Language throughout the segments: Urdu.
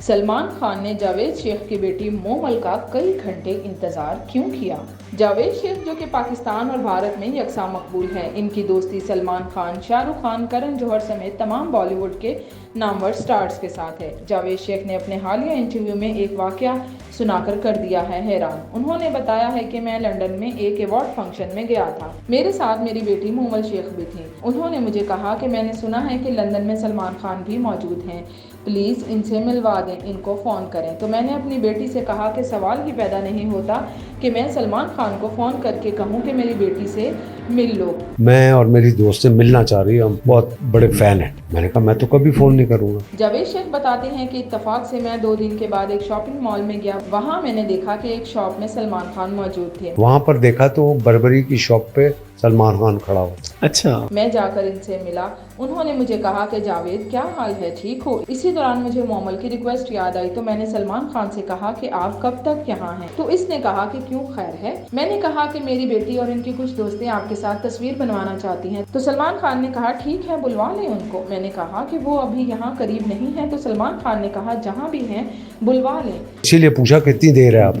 سلمان خان نے جاوید شیخ کی بیٹی مومل کا کئی گھنٹے انتظار کیوں کیا؟ جاوید شیخ جو کہ پاکستان اور بھارت میں یکساں مقبول ہیں، ان کی دوستی سلمان خان، شاہ رخ خان، کرن جوہر سمیت تمام بالی ووڈ کے نامور سٹارز کے ساتھ ہے۔ جاوید شیخ نے اپنے حالیہ انٹرویو میں ایک واقعہ سنا کر دیا ہے حیران۔ انہوں نے بتایا ہے کہ میں لندن میں ایک ایوارڈ فنکشن میں گیا تھا۔ میرے ساتھ میری بیٹی مومل شیخ بھی تھی۔ انہوں نے مجھے کہا کہ میں نے سنا ہے کہ لندن میں سلمان خان بھی موجود ہیں، پلیز ان سے ملوا دیں، ان کو فون کریں۔ تو میں نے اپنی بیٹی سے کہا کہ سوال ہی پیدا نہیں ہوتا کہ میں سلمان خان کو فون کر کے کہوں کہ میری بیٹی سے مل لو۔ میں اور میری دوست سے ملنا چاہ رہی ہوں، ہم بہت بڑے فین ہیں۔ میں نے کہا میں تو کبھی فون نہیں کروں گا۔ جاوید شیخ بتاتے ہیں کہ اتفاق سے میں 2 دن کے بعد ایک شاپنگ مال میں گیا، وہاں میں نے دیکھا کہ ایک شاپ میں سلمان خان موجود تھے۔ وہاں پر دیکھا تو بربری کی شاپ پہ سلمان خان کھڑا ہوا۔ اچھا، میں جا کر ان سے ملا، انہوں نے مجھے کہا کہ جاوید کیا حال ہے، ٹھیک ہو؟ اسی دوران مجھے مومل کی ریکویسٹ یاد آئی تو میں نے سلمان خان سے کہا کہ آپ کب تک یہاں ہیں؟ تو اس نے کہا کہ کیوں، خیر ہے؟ میں نے کہا کہ میری بیٹی اور ان کی کچھ دوستیں آپ کے ساتھ تصویر بنوانا چاہتی ہیں۔ تو سلمان خان نے کہا ٹھیک ہے، بلوا لیں ان کو۔ میں نے کہا کہ وہ ابھی یہاں قریب نہیں ہے، تو سلمان خان نے کہا جہاں بھی ہیں بلوا لیں۔ اسی لیے پوچھا کتنی دیر ہے آپ؟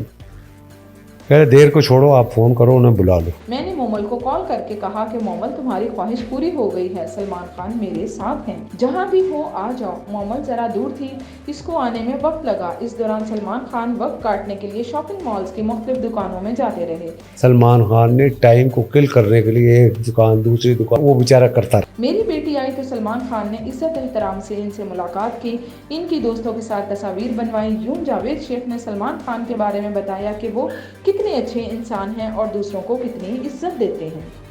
کہہ رہے دیر کو چھوڑو، آپ فون کرو، انہیں بلا لو۔ میں نے مومل کو کال کر کے کہا کہ مومل تمہاری خواہش پوری ہو گئی ہے، سلمان خان میرے ساتھ ہیں، جہاں بھی ہو آ جاؤ۔ مومل ذرا دور تھی، اس کو آنے میں وقت لگا۔ اس دوران سلمان خان وقت کاٹنے کے لیے شاپنگ مالز کی مختلف دکانوں میں جاتے رہے۔ سلمان خان نے ٹائم کو کل کرنے کے لیے ایک دکان دوسری دکان وہ بیچارہ کرتا رہا۔ میری بیٹی آئی تو سلمان خان نے عزت احترام سے ان سے ملاقات کی، ان کی دوستوں کے ساتھ تصاویر بنوائیں۔ یوں جاوید شیخ نے سلمان خان کے بارے میں بتایا کہ وہ کتنے اچھے انسان ہیں اور دوسروں کو کتنی عزت دیتے ہیں۔